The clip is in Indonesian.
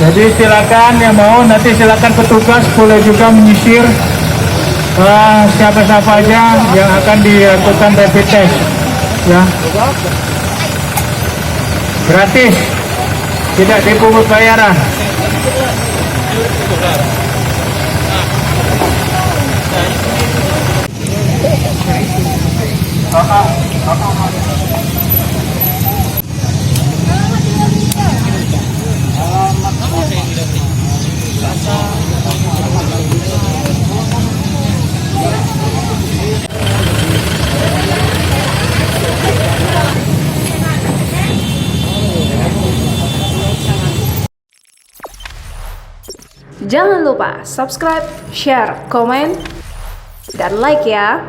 Jadi silakan yang mau, nanti silakan petugas boleh juga menyisir siapa-siapa aja yang akan dilakukan rapid test, ya. Gratis, tidak dipungut bayaran. Jangan lupa subscribe, share, komen, dan like ya.